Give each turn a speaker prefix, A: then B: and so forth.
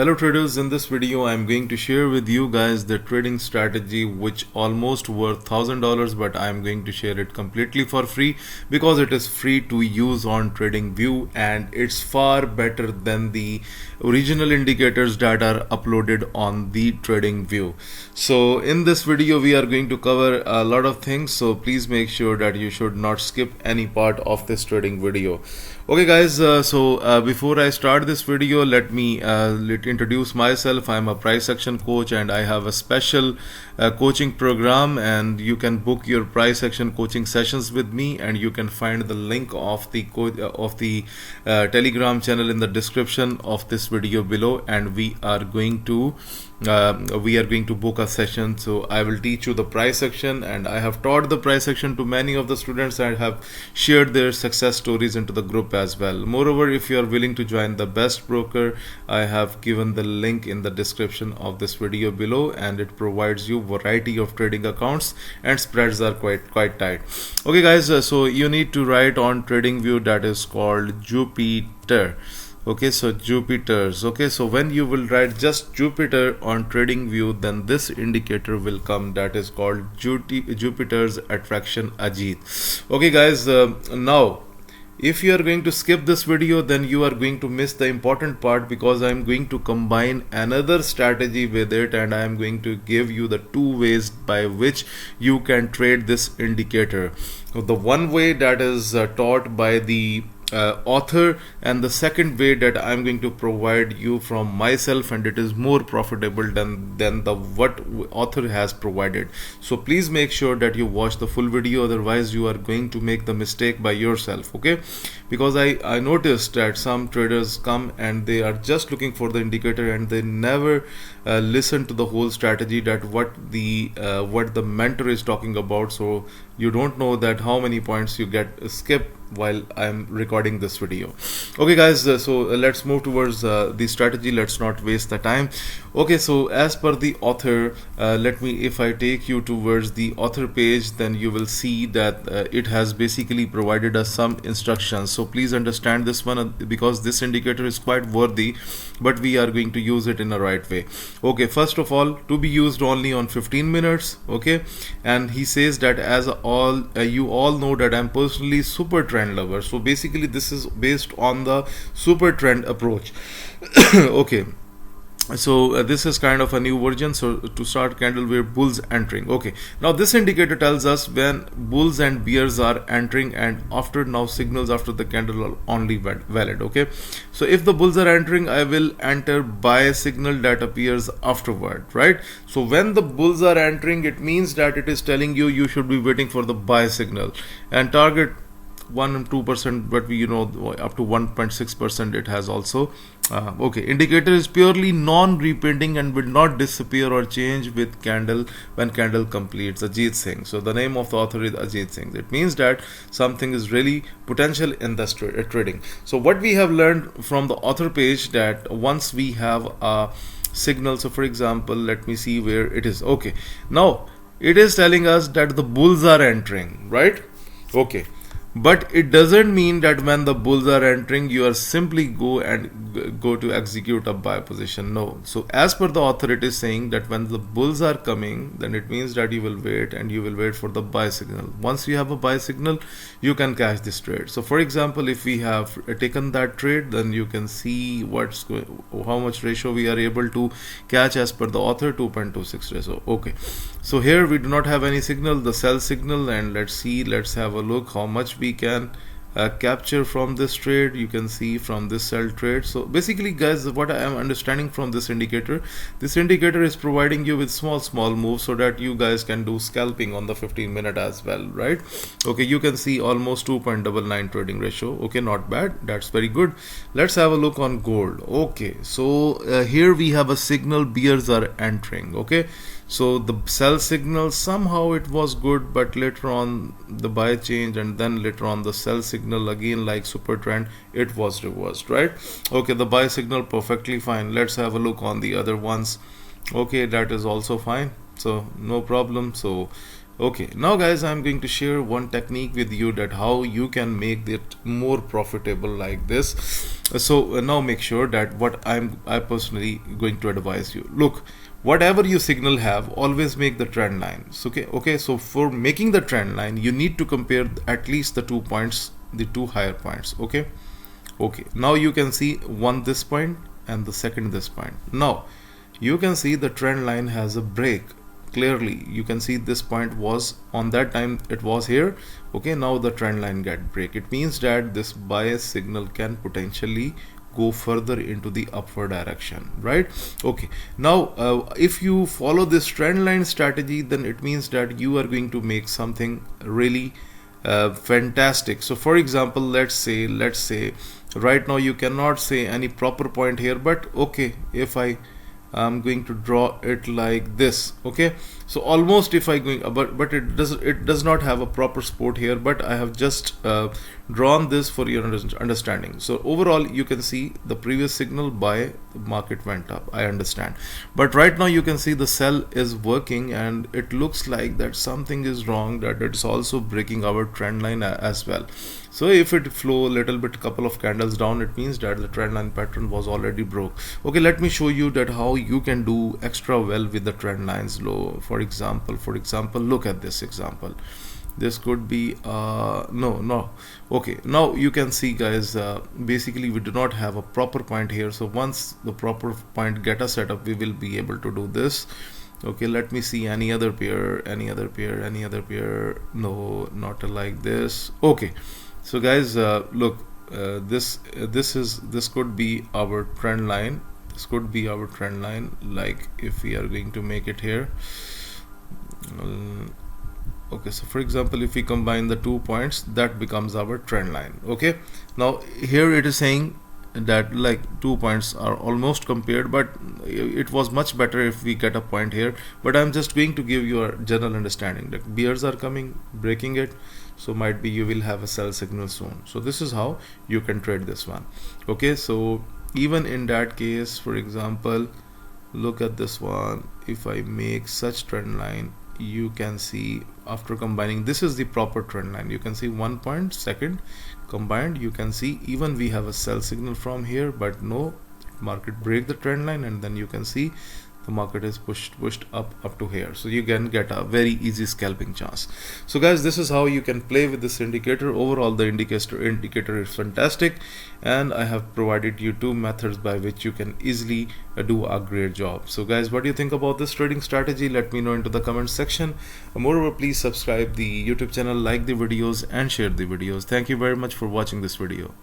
A: Hello traders, in this video I'm going to share with you guys the trading strategy which almost worth $1,000, but I'm going to share it completely for free because it is free to use on TradingView and it's far better than the original indicators that are uploaded on the TradingView. So in this video we are going to cover a lot of things, so please make sure that you should not skip any part of this trading video. Okay guys, before I start this video, let me introduce myself. I'm a price action coach and I have a special coaching program, and you can book your price action coaching sessions with me, and you can find the link of the Telegram channel in the description of this video below, and we are going to book a session. So I will teach you the price action, and I have taught the price action to many of the students and have shared their success stories into the group as well. Moreover, if you are willing to join the best broker, I have given the link in the description of this video below, and it provides you variety of trading accounts and spreads are quite tight. Okay guys, so you need to write on TradingView that is called Jupiter. Okay, so Jupiters. Okay, so when you will write just Jupiter on TradingView, then this indicator will come, that is called Jupiter's attraction Ajit. Okay guys, now if you are going to skip this video, then you are going to miss the important part, because I am going to combine another strategy with it, and I am going to give you the two ways by which you can trade this indicator. So the one way that is taught by the author, and the second way that I'm going to provide you from myself, and it is more profitable than the what author has provided. So please make sure that you watch the full video, otherwise you are going to make the mistake by yourself. Okay, because I noticed that some traders come and they are just looking for the indicator and they never listen to the whole strategy, that what the mentor is talking about. So you don't know that how many points you get skip while I'm recording this video. Okay guys, let's move towards the strategy. Let's not waste the time. Okay, so as per the author, if I take you towards the author page, then you will see that it has basically provided us some instructions. So please understand this one, because this indicator is quite worthy, but we are going to use it in a right way. Okay, first of all, to be used only on 15 minutes. Okay, and he says that as you all know that I'm personally super trend lover. So basically this is based on the super trend approach. Okay, so this is kind of a new version. So to start candle where bulls entering. Okay, now this indicator tells us when bulls and bears are entering, and after now signals after the candle are only valid. Okay, so if the bulls are entering, I will enter buy signal that appears afterward, right? So when the bulls are entering, it means that it is telling you should be waiting for the buy signal, and target 1 and 2%, but we up to 1.6% it has also. Okay, indicator is purely non-repeating and will not disappear or change with candle when candle completes. Ajit Singh. So the name of the author is Ajit Singh. It means that something is really potential in the trading. So what we have learned from the author page, that once we have a signal, so for example, let me see where it is. Okay, now it is telling us that the bulls are entering, right? Okay, but it doesn't mean that when the bulls are entering you are simply go to execute a buy position. No. So as per the author, it is saying that when the bulls are coming, then it means that you will wait, and you will wait for the buy signal. Once you have a buy signal, you can catch this trade. So for example, if we have taken that trade, then you can see how much ratio we are able to catch as per the author, 2.26 ratio. Okay, so here we do not have any signal, the sell signal, and let's have a look how much we can capture from this trade. You can see from this sell trade. So basically guys, what I am understanding from this indicator is providing you with small moves so that you guys can do scalping on the 15-minute as well, right? Okay, you can see almost 2.99 trading ratio. Okay, not bad, that's very good. Let's have a look on gold. Okay, so here we have a signal, bears are entering. Okay, so the sell signal, somehow it was good, but later on the buy change, and then later on the sell signal, again like super trend, it was reversed, right? Okay, the buy signal perfectly fine. Let's have a look on the other ones. Okay, that is also fine, so no problem. So Okay, now guys, I'm going to share one technique with you that how you can make it more profitable like this. So now make sure that what I personally going to advise you. Look, whatever you signal have, always make the trend lines. Okay. So for making the trend line, you need to compare at least the 2 points, the two higher points. Okay. Now you can see one this point and the second this point. Now you can see the trend line has a break. Clearly you can see this point was on that time, it was here. Okay, now the trend line get break. It means that this bias signal can potentially go further into the upward direction, right? Okay, now if you follow this trend line strategy, then it means that you are going to make something really fantastic. So for example, let's say right now you cannot say any proper point here, but okay, if I'm going to draw it like this. Okay, so almost if I going but it does not have a proper support here, but I have just drawn this for your understanding. So overall you can see the previous signal by the market went up, I understand, but right now you can see the sell is working and it looks like that something is wrong, that it's also breaking our trend line as well. So if it flow a little bit, couple of candles down, it means that the trend line pattern was already broke. Okay, let me show you that how you can do extra well with the trend lines low. For example, look at this example. This could be no. Okay, now you can see guys, basically we do not have a proper point here. So once the proper point get us set up, we will be able to do this. Okay, let me see any other pair. No, not like this. Okay, so guys, look, this could be our trend line. This could be our trend line. Like if we are going to make it here. Okay, so for example, if we combine the 2 points, that becomes our trend line. Okay, now here it is saying that like 2 points are almost compared, but it was much better if we get a point here. But I'm just going to give you a general understanding that bears are coming, breaking it, so might be you will have a sell signal soon. So this is how you can trade this one. Okay, so even in that case, for example, look at this one. If I make such trend line, you can see after combining, this is the proper trend line. You can see 1 point, second combined, you can see even we have a sell signal from here, but no, market break the trend line, and then you can see the market is pushed up to here. So you can get a very easy scalping chance. So guys, this is how you can play with this indicator. Overall the indicator is fantastic, and I have provided you 2 methods by which you can easily do a great job. So guys, what do you think about this trading strategy? Let me know into the comment section. Moreover, please subscribe the YouTube channel, like the videos and share the videos. Thank you very much for watching this video.